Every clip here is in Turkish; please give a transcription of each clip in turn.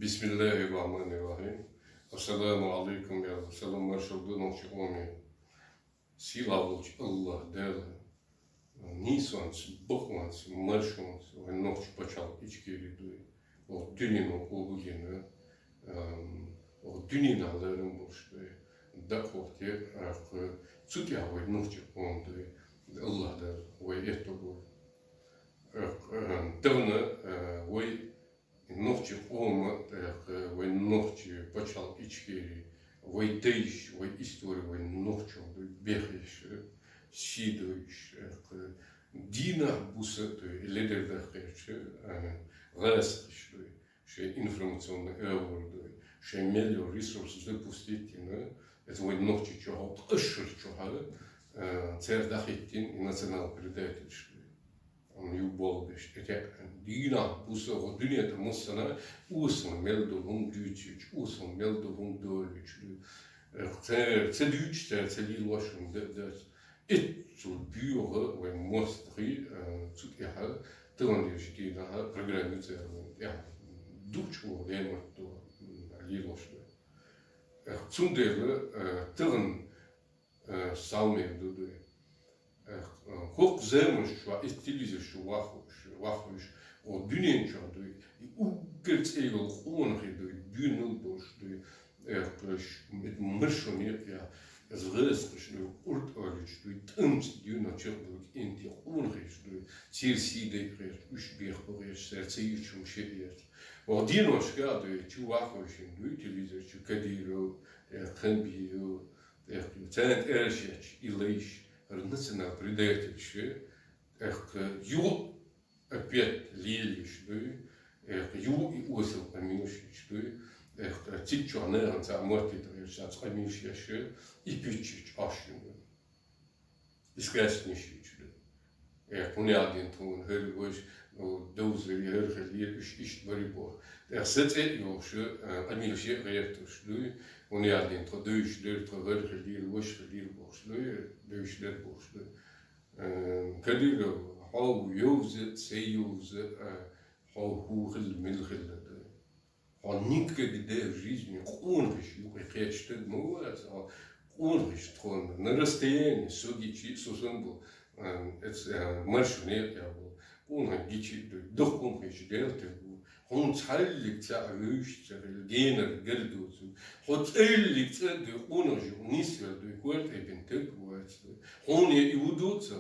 Bismillahirrahmanirrahim. Assalamu alaikum ya Salam marşaldı noçi omi. Silavulç Allah dela. Nisans, bokmans, marşons, ve noçi paçal içkeri duy. O dünyanın oğulunu, o dünyaların boştu. Dakotke, tutya ve noçi ondu. Allah dela, ve eto bu. Davna, ve Ногти ома, вой ногти почал ичкери, вой дейш, вой история, вой ногти, вой бегаешь, сидуешь, дина буса, лидердахеш, ластриш, что информационный эвор, что миллион ресурсов запустить, это вой ногти чего, ошер чего, цердахиттин и национал предательство. Юболбеш, это дина, буса, вот dünyada muslana, usan meldovun düçüç, usan meldovun dölüç, цедüç, цедилошun ders, et sul büyüğü ve mostri, tut ya, tığındır dina, programmizörün, ya, duç o demirdu, liloşlu. Zundere, tığın salmevdu. Хок землюща, истилизище вахуш, о дюненча, и угельц эйвел хонри, дюнел бош, mit мышонер, я зрестыш, урталич, тымс дюна чербург, инти хонриш, цирсидей реш, ушбех бореш, сердцеючим шееш. О диношка, чувахушин, телевизище, кадиро, хэмбио, цент эршеч, илэйш, национал предательство, ю опять лилиш, ю и осел помилуешь, тичу анеран за мотитовый шац помилуешь, и пичич ашин, искряснейший, мне один тон, хервош, дозы и херхелир, ищ борьбу. Сеть его, что помилуешь реактуш, он я один то дойш, то херхелир, вош хелир бош, dövüşler boştu. Kadir how yovze, seyovze, how hugel milgelde. How nikke de жизни, onrish, юрехеште, мовас, onrish трон. На расстоянии согичи, сосанбу, это маршрут я был. Он гичи, doch onrish деlte. Он цайлик за авюш, за генер гердуцу. Хот цайлик за de onrish, нисвер de кварт эбентек. Он иудуца,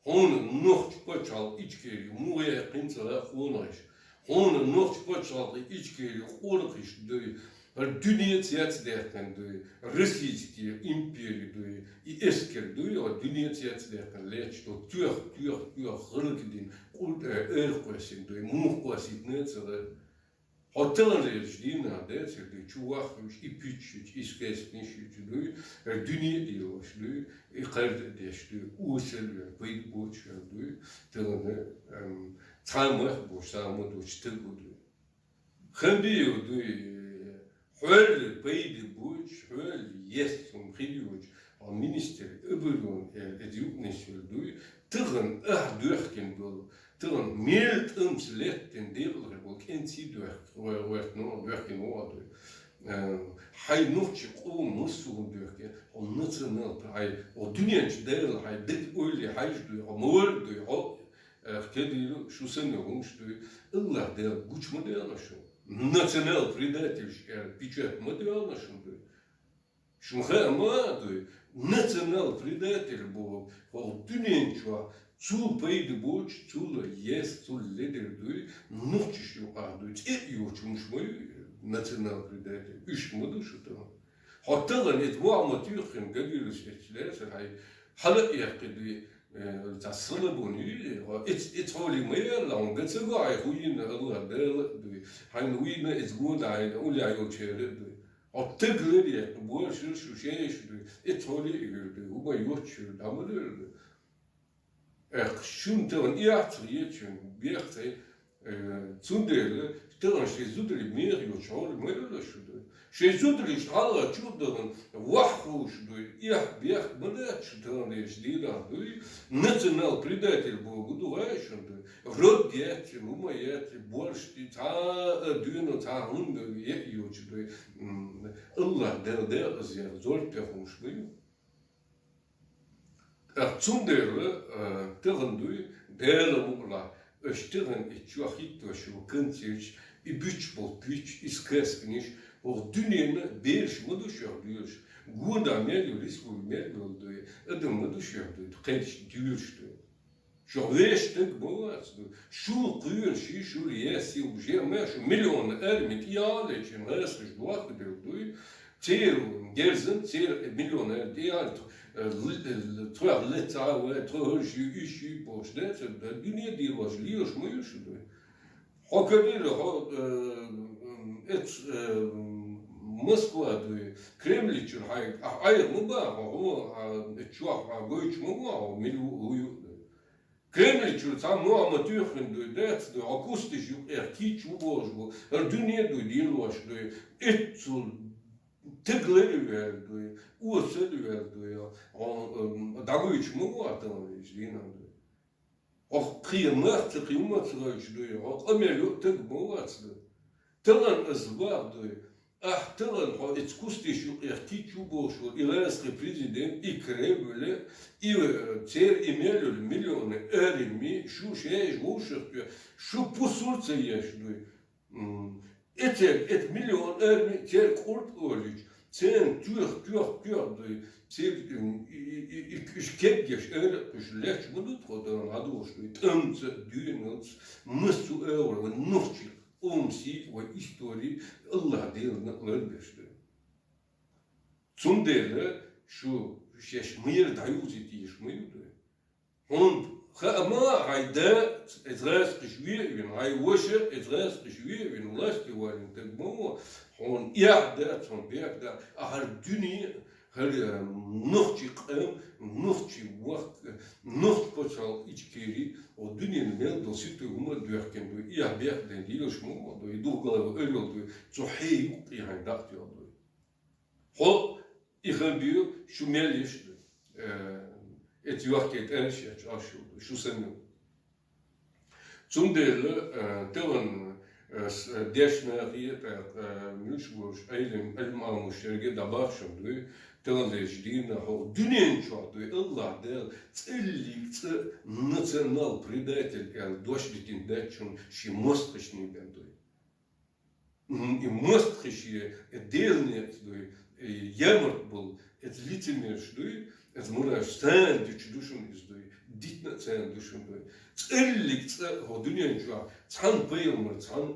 он ночь почал ичкери, муя принцала хонриш. Он ночь почал ичкери, хонриш, dünya tiyatlerken, Российские империи, и эскер, dünya tiyatlerken, leç, tüh, hırgidin, erkvasin, muhvasit, netsala. Hatırlayış dina derse çuvakmış, ipiçiç, iskesmişiç, dünya diyormuş, kardeşli, usulü, peyboçlu, tığını, tağmak boş, tağmak boş, tığıdı. Хэмбио, höl, peyboç, höl, yesum, хилюч, министр, öbürün, ediyupneşül, tığın, dörken bol, tığın, melt ımsletten devler, كنتي دوحكي نوادو هاي نوتشي قوم مسوم دوحكي ونتنال هاي والدنيا جدال هاي دك أولي هايش دو مول دو كديرو شو سنة ومش دو الله ده قوش مديانا شو نتنال предательш печать مديانا شو دو شو خير ما دو نتنال предатель был والدنيا جوا Цул пейди боч, цула ес, цул лидер дуй, ночиш ю ардуй, ю чумшмой национал предатель, üşmüdü şu tamam. Hatta net bu amatörken geliyoruz etkiler, hay halı yakıdı, tasarlı bunu, et hali mayarla, on geçse ay huyun Allah der, hay huyun ezgun ay, ulya yok çevre. Hatta geliyor, bu şu şey şu, et hali gördü, bu yok çevre, amalı. Şundan ihtiyacın bir şey Zundele, tăran și zudele meri, eu ceaul mărălă și de. Și zudele și ala ciudăran, ваху și de, ia biah mădăt și tăran de și de la de, național предатель Богу дувай și de. Rod diete, nu mai iete, borști, ta dünă, ta hundă, e eu și de. Allah de azia, zolte hun și de. Zundele, tăran de, bela mula, Österen içuahit ve şu kınçiç, ibüç bol piç, iskeskniş, o dünyanı beş mı düşürdüyor. Guda meliyoruz, bu meliyordu. Adım mı düşürdü, kendiş dürüştü. Şu veştek bu vardı. Şu kuyur şi, şu yesi, u jeme, şu milyon ermit yağlı için, resmiş duak edildi. Çeyr, gerzin, çeyr milyon erdi yağlı. Твоя лица, твоя ищи пошлет, dünya değil başlıyor mu yaşıyor? Hakikaten et Moskva diyor, Kreml için hayır mı var? O çok güç mü var? O milli Kreml için tam mu amatörün diyor, det diyor, akustiş yok, erkiç bu boş bu. Dünya diyor değil başlıyor. Et Tıkları verdi, uğursuz verdi, daha üç mü vardı işte inandı. O kıymet geçti, o ameliyat tık mı vardı. Tılan az vardı, tılan o etkustiş yok, erkek boş, İranski prezident ikre böyle, ter emeliyat milyonu erimi, şu şey boşuyor, şu pusulca yaşıyor. Et milyon ermi ter kurt oluş. Sen tüh diyor. Sen işkep geç öyle işleş bunu tutan adı olsun. Tımsı düğünüz mısu öyle nuhçi omsi ve istori Allah değerine ölmüştü. Zundele şu şeş mıyır dayuzi diyişmiydi. Und ama hayda etras geschwiegen, hay wasche etras geschwiegen, lasst die wollen den Mama und ja der von Berg da har dünya har nochchi waqt noch poçal içkeri o dünyanın mel dositü umar dürken do ya Berg den diloş mu do idugala öyle oldu so hey yani daktı oldu. Ho ihembiu şu meliş et yorket erşet aşıldı. Şu sene. Zundele teren deşneri mülşboş elim almışerge da başımdı. Teren deşdine ho dünyen çoğdu. Allah der целlik national предатель el doşlitin deçun şi mostışni bendu. И mostışi delnet yemert bul et litinirşdu. Es mura sen düşün izdi. Ditna sen düşün. Целlik o dünyanın şu san payılmır san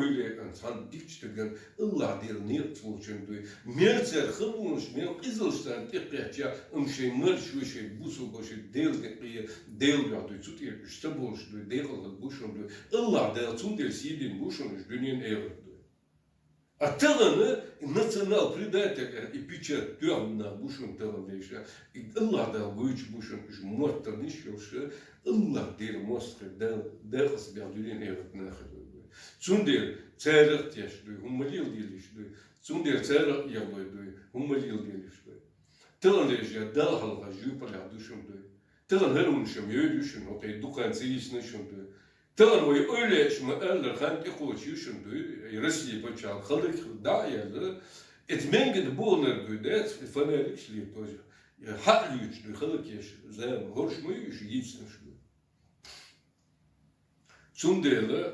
öyle san dikçtigen Allah der niyet fulçundu. Merzer khulmuş mer izilstan tiqyatya umşey mer şu şey bu su başı del yaptı tutuyor işte bolşdu del bulşundu. Allah der tundir sidin bulşundu dünyanın evrdi. Атталаны национал предатель и печать тёмна бушун телевизия. И Allah da güç buşun iş muhtar nişyoşu. Allah der mostre ders berdülün evretne xedu. Zundir çeyrek yaşdı, hummalil dilişdi. Zundir çeyrek yağıydı, hummalil dilişdi. Televizya dalhalga jüpala düşündü. Telan helunşum yürüyüşün, o tey dukan seyisne düşündü. Tağın oyu öyle şuma erler hem ekoloji düşündü, Rusya başal, halık dayalı, etmengede boğunar güdet, fanerik şliyip tozu. Hatlı üçlü, halık yaş, zayn, hoşmuyu üçü yitsin şlu. Zundele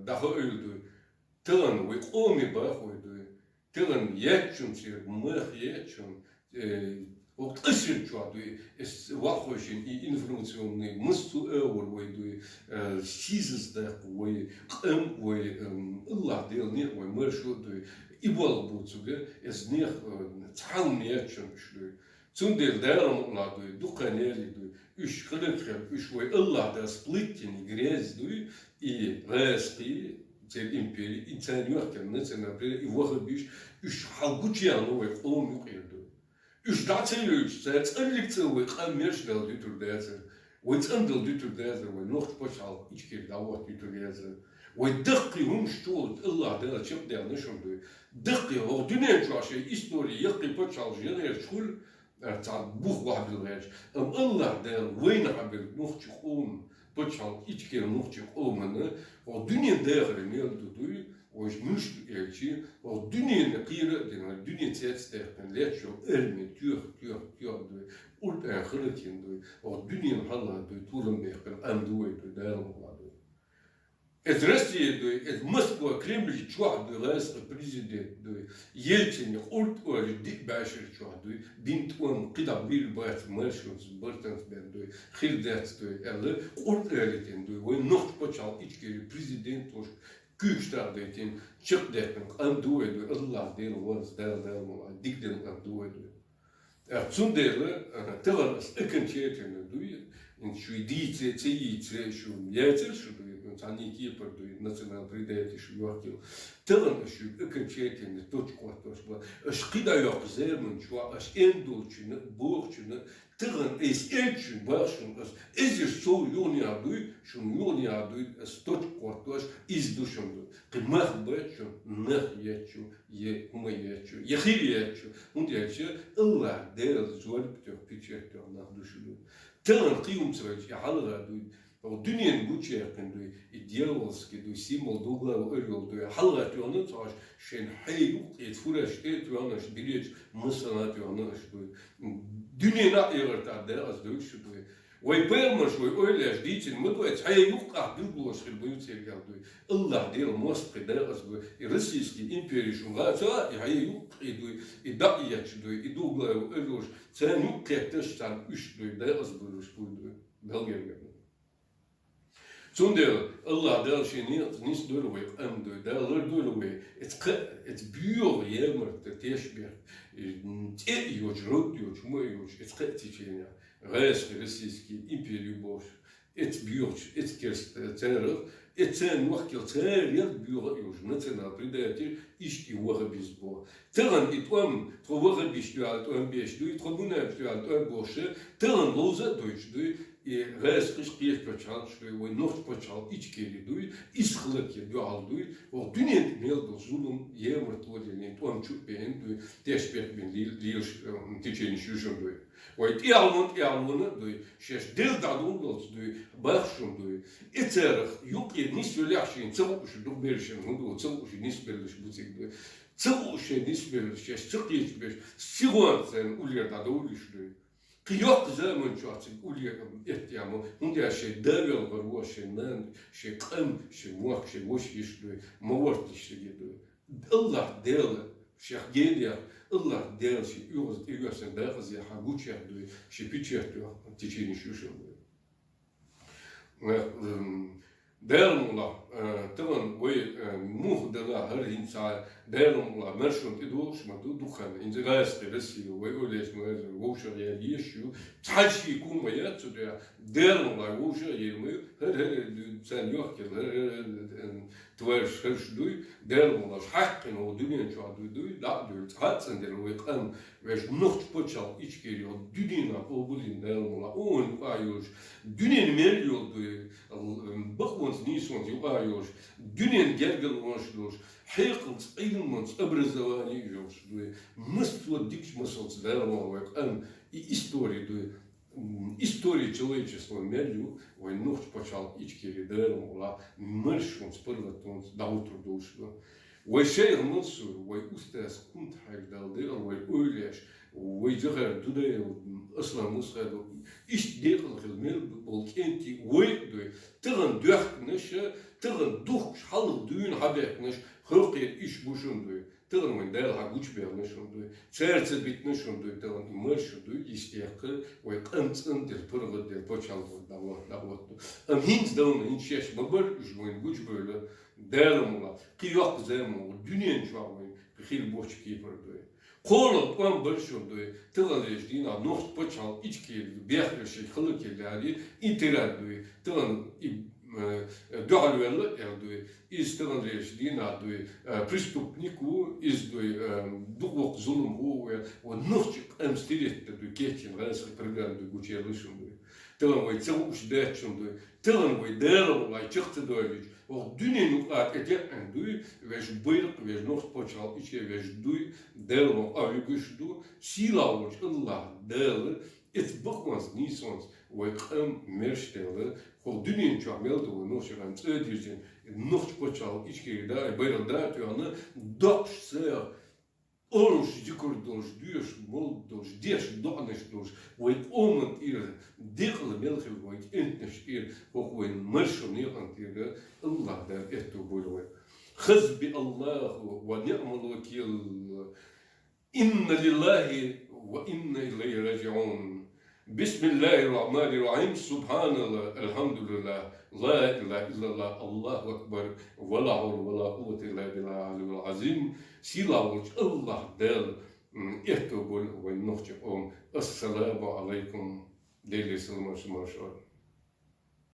daha öldü, tağın oyu omi bağıydı, tağın yetçun sir, mıh yetçun, o ışın çoğdu, vakhoşun informasyonunu mıstu öğürveydu, sizizde ve kım ve Allah değil ne ve mırşudu, ibal buçuge, es ne çan yetçun şlu. Zundel deram oladı, dukanelidu, üç kılıklar, üç ve Allah da splittin grezdu, i resti, цей империи, и ценёркен, национальный, и вахабиш, üç halguçyanı ve olmuyor. Üç dağıtılıyor, целlik целый, kamerşler dütür dersin. ويتندل ديتو دازر ونوخت بشال إشكير دعوات ديتو دازر ويدقي هم شتول الله دار شب دار نشون دوي دقي هو دنيا شو عشان إستوري يقي بشال جنير شكل تاع بوخ واحد بالغاش الله دار وين عبر نوخت قوم بشال إشكير نوخت قوم هنا ودنيا دار ميل دوي وش مش elçi o dünyanın kıyırı denen dünya tiyatsterken lerço elme tür doy ulpen hırıkin doy o dünyanın hala doy tuğrumberken amduy doy dağılma doy et Rusya doy et Moskva Kreml'ci çoğu doy resmi prezident doy Yeltsin ult öyle dik başır çoğu doy bint on kıda bir bayat marşons bartans ben doy xirdat doy elle ult öyle doy ve noht paçal içkeri prezident hoş Küçükler dedim, çık dedim, andu ediyor, Allah değil, vaz değil, dik dedim, andu ediyor. Son derle, telanas, ikinci etini duyuyor. Şu diye, şu yeter, şu duyuyor, sanki yapar duyuyor, nasyonal predayeti şu vakil. Telanas şu ikinci etini toçkuatlar, aşkıda yok zemin, şu aş endolçunu, borçunu, Tırın es elçin başın es ezir sol yolya duy şun yolya duy es tot kortoş iz duşundu kımah başın nah yetçu ye huma yetçu yehir yetçu und yetçu Allah der zor bitiyor piçektör nah duşulu tırın kıyım sıracı halga duy o dünyanın bu çerken duy idealski duy simol dogla öyle duy halga tiyonu taş şen hayuk et furaş et yanaş biliç mısana yanaş duy Dünyana eğertar der az dövüş şu duy. Ve permiş ve öyle diyecek mi duy? Hayır yok ah bir bulaşır bu sevgili duy. Allah der Moskva der az duy. Rusyski imperiya şunlar ça hayır yok duy. Daiyet duy. Dogla öyle sen yok ketteşten üç duy der az duy duy. Belgeye. Zonder Allah der şey nis döyle ve am duy. Der döyle ve et büyüyor yemer de teşbih. Yoç, rot yoç, mu yoç, et kıtçıyına, reski, resiski, imperiyu boş, et büyüç, et kerstener, et sen vakil teriyat büyüyor yoç, nasyonal predayeti işti vaha biz bu. Teran itwam, vaha biz dual, tuam beş duy, tribunal dual, tuam boşe, teran loza doyç duy, reski şkiyet paçal, ve noht paçal içkeli duy, ishlaki dual duy, o dünyanın meldo zulüm yemer todilin, tuam çupen duy, teşbih bin liyuş teceni şuşun duy. Ve tialmon duy, şeş del dadundos duy, bakşun duy, eterach, yok ye nis yolakşin, çavuşu dubberşin, hundu çavuşu nis berliş buzik duy, çavuşu nis berliş, şeş çıkyeç beş, sigon sen ulyada da uliş duy. Yok zaman çatı ulyada ehtiyamı, hundu şey devil var o şey nan, şey kım, şey muak, şey boş iş duy, mavart işte duy. Allah del, şeyh geliyor. Allah der şey üyesen derz ya haguç yaptı, şey piç yaptı, tecini şuşun. Dermula, tavan ve muhdela her insan dermula merşun iduş madu dukan inzigayst resiyo ve öylesine voşa yaşıyor. Taşi kumaya tutuyor. Dermula voşa yemi her sen yok ki tuvers duy dermula hakkın o dünyanın çoğu duy da diyor hatsen der ve kan ve noht poçal iç geliyor dünyana obulin dermula on ayış dünyanın meriyor duy bakmons nisons yuayış dünyanın gergel oluşluş حيقلت أيضاً أبرزواني جوش دوي مستوى ديكش مسلس دارما وكان истории دوي истории человечества мерью вой нухч почал ичкери дارма мэршун спырватон даутр душло вой шейр мансур вой устас кунт хайр далдыр вой ойлеш вой жагар тудей أصلا مسخدو إيش ديقل خدمل بالكنتي وي دوي تغن دوخ نشة تغن دوخ حلق دوين حبيك نش خلقيت إيش بوشون دوي تغن وين دايل حقوش بير نشون دوي تسارت بيت نشون دوي تغن إمرشون دوي يستيقل ويقنت انتر برغد دير بوشال دعوات أم هينز دون إنشاش مبر جوين بوش بيلا دارمولا قيوق زامو دنيا نشوين بخير بوش كيبر دوي Kolum on başım doy, tılan dina noht paçal içkeli, biyahreşi kılıkeli ali interat doy, tılan doğalverli doy, iz tılan dina doy, prestupniku iz doy, duvok zulüm o nohtçuk emstilette doy, geçin rası program doy, guçerlışım doy. تلن وي تسوش داتشن دوي تلن وي دارم لاي تشخت دويج او دوني نقاط اتيا ان دوي ويش بيرق ويش نوخ بوتشال ايشي ويش دوي دارم اويغش دو سيلاوش الله دال ات بخماس نيسونس ويقام مرشتل خو دوني نشامل دو نوش رام تديجن نوخ بوتشال ايشي دا بيرق دات يانا دوش سير Ons dikordons duurs moldos dies donnesdos wordt omend hier dikkele melgen wordt intens hier ook weer mersoneer hanteren Allah daar echt toe boeren. Khazbi Allah wa ni'mal wakil. Inna lillahi wa inna ilayhi raji'un. Bismillahirrahmanirrahim. Subhanallah. Alhamdulillah. La ilaha illallah. Allahu akbar. Wa la hawla wa la quwwata illa billahil azim. Silavuç Allah del ehtobul ve nohçe om. Assalamu alaikum. Deli sılmaşı maşallah.